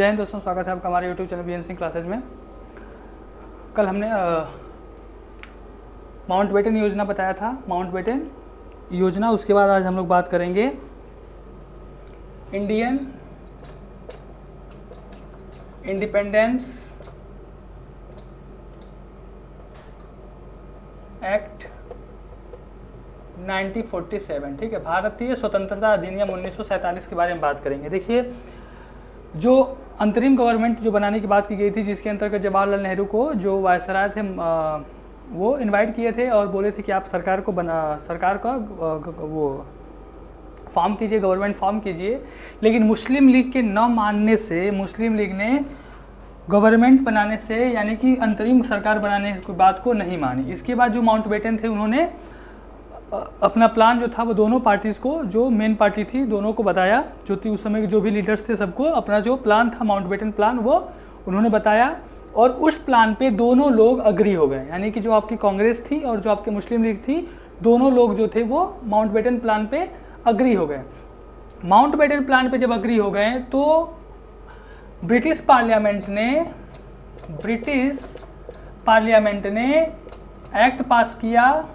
जय हिंद दोस्तों, स्वागत है आपका हमारे YouTube channel BN Singh classes में। कल हमने माउंटबेटन योजना बताया था, माउंटबेटन योजना। उसके बाद आज हम लोग बात करेंगे इंडियन इंडिपेंडेंस एक्ट 1947। ठीक है, भारतीय स्वतंत्रता अधिनियम 1947 के बारे में बात करेंगे। देखिए, जो अंतरिम गवर्नमेंट जो बनाने की बात की गई थी, जिसके अंतर्गत जवाहरलाल नेहरू को जो वायसराय थे वो इनवाइट किए थे और बोले थे कि आप सरकार का वो फॉर्म कीजिए, गवर्नमेंट फॉर्म कीजिए। लेकिन मुस्लिम लीग के न मानने से मुस्लिम लीग ने गवर्नमेंट बनाने से, यानी कि अंतरिम सरकार बनाने की बात को नहीं मानी। इसके बाद जो माउंटबेटन थे, उन्होंने अपना प्लान जो था वो दोनों पार्टीज़ को, जो मेन पार्टी थी, दोनों को बताया। जो थी उस समय के जो भी लीडर्स थे, सबको अपना जो प्लान था माउंटबेटन प्लान वो उन्होंने बताया और उस प्लान पे दोनों लोग अग्री हो गए। यानी कि जो आपकी कांग्रेस थी और जो आपकी मुस्लिम लीग थी, दोनों लोग जो थे वो माउंटबेटन प्लान पे अग्री हो गए। माउंटबेटन प्लान पे जब अग्री हो गए तो ब्रिटिश पार्लियामेंट ने एक्ट पास किया,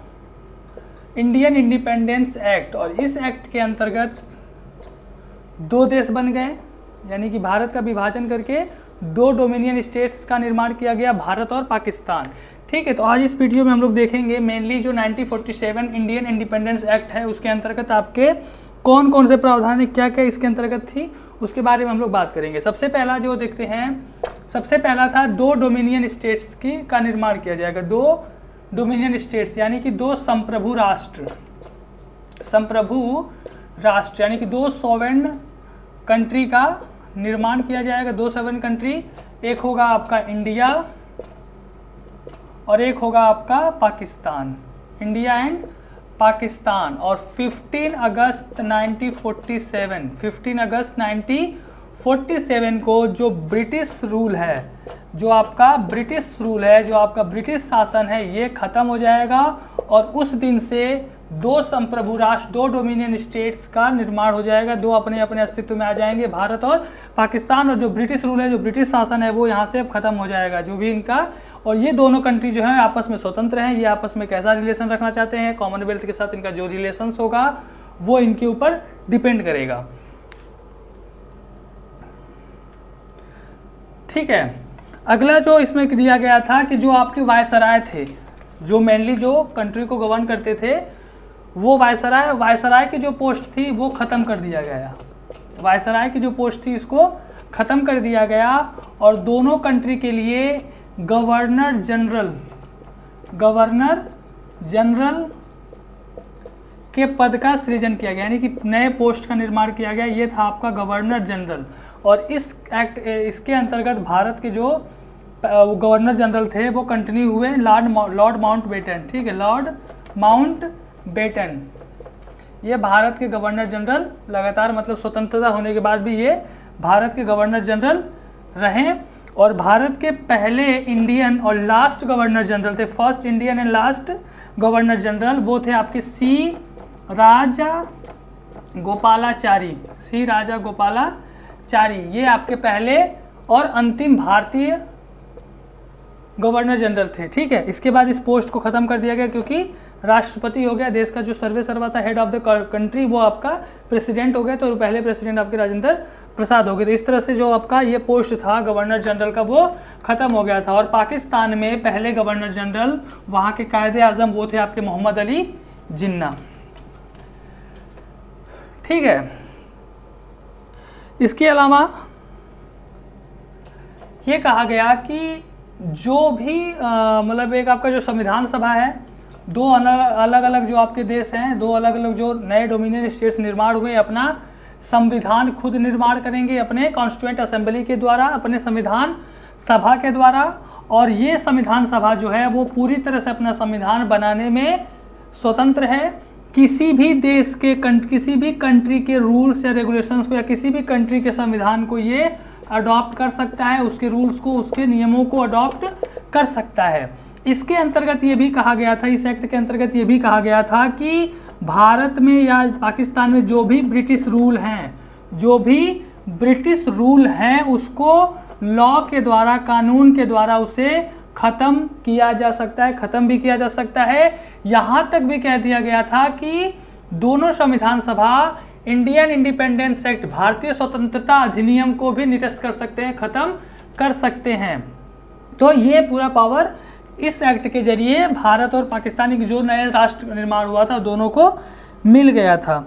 इंडियन इंडिपेंडेंस एक्ट। और इस एक्ट के अंतर्गत दो देश बन गए, यानी कि भारत का विभाजन करके दो डोमिनियन स्टेट्स का निर्माण किया गया, भारत और पाकिस्तान। ठीक है, तो आज इस वीडियो में हम लोग देखेंगे मेनली जो 1947 इंडियन इंडिपेंडेंस एक्ट है, उसके अंतर्गत आपके कौन कौन से प्रावधान है, क्या क्या इसके अंतर्गत थी, उसके बारे में हम लोग बात करेंगे। सबसे पहला जो देखते हैं, सबसे पहला था दो डोमिनियन स्टेट्स का निर्माण किया जाएगा। दो डोमिनियन स्टेट्स यानी कि दो संप्रभु राष्ट्र यानी कि दो सॉवरेन कंट्री का निर्माण किया जाएगा। दो सॉवरेन कंट्री, एक होगा आपका इंडिया और एक होगा आपका पाकिस्तान, इंडिया एंड पाकिस्तान। और 15 अगस्त 1947 को जो ब्रिटिश रूल है, जो आपका ब्रिटिश शासन है, ये खत्म हो जाएगा और उस दिन से दो संप्रभु राष्ट्र, दो डोमिनियन स्टेट्स का निर्माण हो जाएगा। दो अपने अपने अस्तित्व में आ जाएंगे, भारत और पाकिस्तान। और जो ब्रिटिश रूल है, जो ब्रिटिश शासन है, वो यहाँ से अब खत्म हो जाएगा, जो भी इनका। और ये दोनों कंट्री जो है आपस में स्वतंत्र हैं। ये आपस में कैसा रिलेशन रखना चाहते हैं, कॉमनवेल्थ के साथ इनका जो रिलेशंस होगा वो इनके ऊपर डिपेंड करेगा। ठीक है, अगला जो इसमें दिया गया था कि जो आपके वायसराय थे, जो मेनली जो कंट्री को गवर्न करते थे, वो वायसराय की जो पोस्ट थी वो ख़त्म कर दिया गया। वायसराय की जो पोस्ट थी इसको ख़त्म कर दिया गया और दोनों कंट्री के लिए गवर्नर जनरल के पद का सृजन किया गया, यानी कि नए पोस्ट का निर्माण किया गया। ये था आपका गवर्नर जनरल। और इसके अंतर्गत भारत के जो गवर्नर जनरल थे वो कंटिन्यू हुए, लॉर्ड माउंटबेटन। ठीक है, लॉर्ड माउंटबेटन ये भारत के गवर्नर जनरल लगातार, मतलब स्वतंत्रता होने के बाद भी ये भारत के गवर्नर जनरल रहे। और भारत के पहले इंडियन और लास्ट गवर्नर जनरल थे, first Indian and last governor general, वो थे आपके सी राजा गोपालाचारी। ये आपके पहले और अंतिम भारतीय गवर्नर जनरल थे। ठीक है, इसके बाद इस पोस्ट को खत्म कर दिया गया क्योंकि राष्ट्रपति हो गया, देश का जो सर्वे सर्वा था, हेड ऑफ द कंट्री, वो आपका प्रेसिडेंट हो गया। तो पहले प्रेसिडेंट आपके राजेंद्र प्रसाद हो गए। तो इस तरह से जो आपका ये पोस्ट था गवर्नर जनरल का, वो खत्म हो गया था। और पाकिस्तान में पहले गवर्नर जनरल, वहाँ के कायदे आजम, वो थे आपके मोहम्मद अली जिन्ना। ठीक है, इसके अलावा ये कहा गया कि जो भी मतलब एक आपका जो संविधान सभा है, दो अलग अलग जो आपके देश हैं, दो अलग अलग जो नए डोमिनियन स्टेट्स निर्माण हुए, अपना संविधान खुद निर्माण करेंगे अपने कॉन्स्टिट्यूएंट असेंबली के द्वारा, अपने संविधान सभा के द्वारा। और ये संविधान सभा जो है वो पूरी तरह से अपना संविधान बनाने में स्वतंत्र है। किसी भी देश के किसी भी कंट्री के रूल्स या रेगुलेशंस को या किसी भी कंट्री के संविधान को ये अडॉप्ट कर सकता है, उसके रूल्स को, उसके नियमों को अडॉप्ट कर सकता है। इसके अंतर्गत ये भी कहा गया था, इस एक्ट के अंतर्गत ये भी कहा गया था कि भारत में या पाकिस्तान में जो भी ब्रिटिश रूल हैं, जो भी ब्रिटिश रूल हैं उसको लॉ के द्वारा, कानून के द्वारा उसे खत्म किया जा सकता है, खत्म भी किया जा सकता है। यहाँ तक भी कह दिया गया था कि दोनों संविधान सभा इंडियन इंडिपेंडेंस एक्ट, भारतीय स्वतंत्रता अधिनियम को भी निरस्त कर सकते हैं, खत्म कर सकते हैं। तो ये पूरा पावर इस एक्ट के जरिए भारत और पाकिस्तान की जो नया राष्ट्र निर्माण हुआ था दोनों को मिल गया था।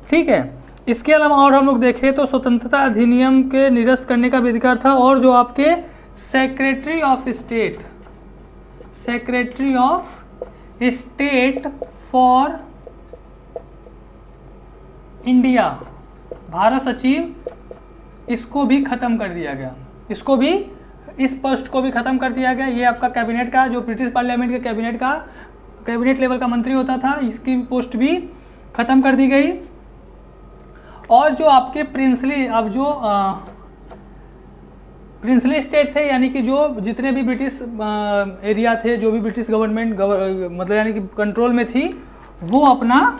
ठीक है, इसके अलावा और हम लोग देखें तो स्वतंत्रता अधिनियम के निरस्त करने का भी अधिकार था। और जो आपके secretary of state, secretary of state for India, Bharat सचिव, इसको भी खत्म कर दिया गया, इसको भी, इस पोस्ट को भी खत्म कर दिया गया। ये आपका कैबिनेट का, जो ब्रिटिश पार्लियामेंट के कैबिनेट लेवल का मंत्री होता था, इसकी पोस्ट भी खत्म कर दी गई। और जो आपके प्रिंसली, अब जो प्रिंसली स्टेट थे, यानी कि जो जितने भी ब्रिटिश एरिया थे, जो भी ब्रिटिश गवर्नमेंट मतलब यानी कि कंट्रोल में थी, वो अपना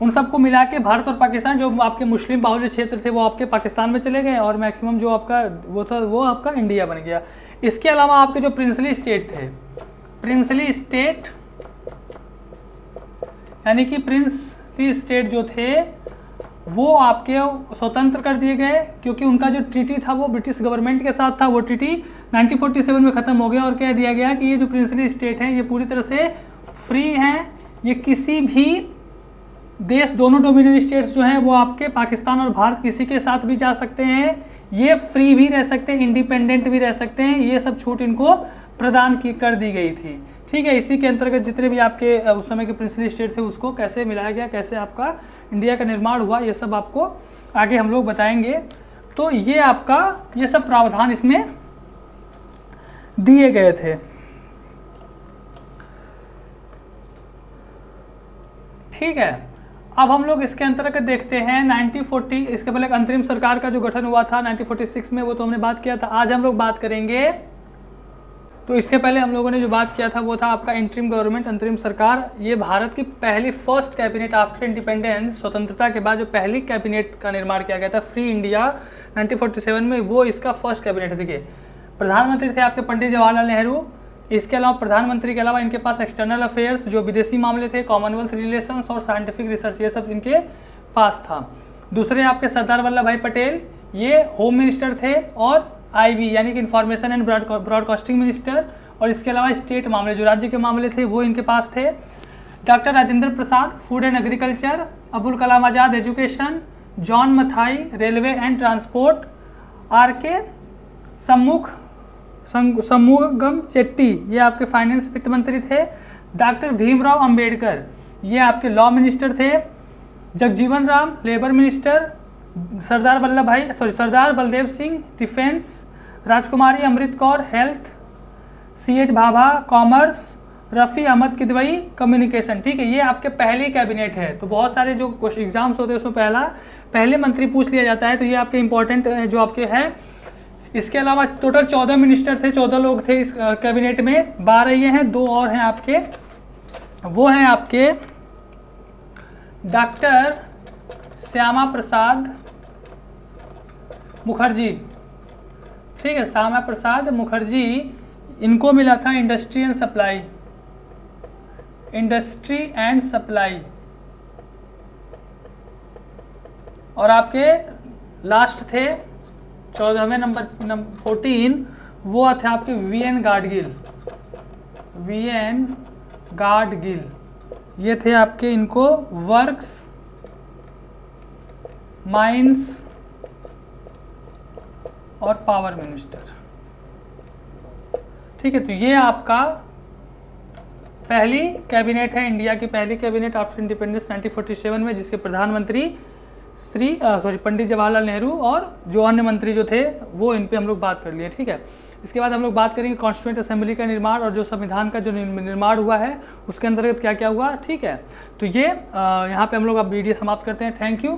उन सबको मिला के भारत और पाकिस्तान, जो आपके मुस्लिम बाहुल्य क्षेत्र थे वो आपके पाकिस्तान में चले गए, और मैक्सिमम जो आपका वो था वो आपका इंडिया बन गया। इसके अलावा आपके जो प्रिंसली स्टेट थे, प्रिंसली स्टेट यानी कि प्रिंसली स्टेट जो थे वो आपके स्वतंत्र कर दिए गए, क्योंकि उनका जो ट्रीटी था वो ब्रिटिश गवर्नमेंट के साथ था। वो ट्रीटी 1947 में ख़त्म हो गया और कह दिया गया कि ये जो प्रिंसली स्टेट हैं ये पूरी तरह से फ्री हैं, ये किसी भी देश, दोनों डोमिनियन स्टेट्स जो हैं वो आपके पाकिस्तान और भारत किसी के साथ भी जा सकते हैं, ये फ्री भी रह सकते हैं, इंडिपेंडेंट भी रह सकते हैं, ये सब छूट इनको प्रदान कर दी गई थी। ठीक है, इसी के अंतर्गत जितने भी आपके उस समय के प्रिंसली स्टेट थे उसको कैसे मिलाया गया, कैसे आपका इंडिया का निर्माण हुआ, ये सब आपको आगे हम लोग बताएंगे। तो ये आपका ये सब प्रावधान इसमें दिए गए थे। ठीक है, अब हम लोग इसके अंतर्गत देखते हैं 1940, इसके पहले एक अंतरिम सरकार का जो गठन हुआ था 1946 में, वो तो हमने बात किया था। आज हम लोग बात करेंगे, तो इसके पहले हम लोगों ने जो बात किया था वो था आपका इंटरिम गवर्नमेंट, अंतरिम सरकार। ये भारत की पहली फर्स्ट कैबिनेट आफ्टर इंडिपेंडेंस, स्वतंत्रता के बाद जो पहली कैबिनेट का निर्माण किया गया था फ्री इंडिया 1947 में, वो इसका फर्स्ट कैबिनेट है। देखिए, प्रधानमंत्री थे आपके पंडित जवाहरलाल नेहरू। इसके अलावा प्रधानमंत्री के अलावा इनके पास एक्सटर्नल अफेयर्स, जो विदेशी मामले थे, कॉमनवेल्थ रिलेशंस और साइंटिफिक रिसर्च, ये सब इनके पास था। दूसरे आपके सरदार वल्लभ भाई पटेल, ये होम मिनिस्टर थे, और आईबी यानी कि इंफॉर्मेशन एंड ब्रॉडकास्टिंग मिनिस्टर, और इसके अलावा स्टेट मामले, जो राज्य के मामले थे वो इनके पास थे। Doctor Rajendra Prasad, food and agriculture. Abul Kalam Azad, education. John Mathai, railway and transport. R K. Shanmukham Chetty, ये आपके फाइनेंस वित्त मंत्री थे। डॉक्टर भीमराव अंबेडकर, ये आपके लॉ मिनिस्टर थे। Jagjivan Ram, labour minister. Sardar Baldev Singh, defence. Rajkumari Amrit Kaur, health. C.H. Bhabha, commerce. Rafi Ahmed Kidwai, communication. ठीक है, ये आपके पहली कैबिनेट है। तो बहुत सारे जो एग्जाम्स होते हैं उसमें पहले मंत्री पूछ लिया जाता है, तो ये आपके इंपॉर्टेंट जो आपके हैं। इसके अलावा टोटल 14 मिनिस्टर थे, 14 लोग थे इस कैबिनेट में। 12 ये हैं, 2 और हैं आपके, वो हैं आपके डॉक्टर श्यामा प्रसाद मुखर्जी। ठीक है, श्यामा प्रसाद मुखर्जी, इनको मिला था industry and supply, industry and supply. और आपके लास्ट थे 14वें नंबर 14, वो थे आपके वी.एन. गाडगिल। ये थे आपके, इनको वर्क्स, माइंस और पावर मिनिस्टर। ठीक है, तो ये आपका पहली कैबिनेट है, इंडिया की पहली कैबिनेट आफ्टर इंडिपेंडेंस 1947 में, जिसके प्रधानमंत्री पंडित जवाहरलाल नेहरू और जो अन्य मंत्री जो थे वो इन पे हम लोग बात कर लिए। ठीक है, इसके बाद हम लोग बात करेंगे कॉन्स्टिट्यूएंट असेंबली का निर्माण और जो संविधान का जो निर्माण हुआ है उसके अंतर्गत क्या क्या हुआ। ठीक है, तो ये यहाँ पे हम लोग अब वीडियो समाप्त करते हैं। Thank you.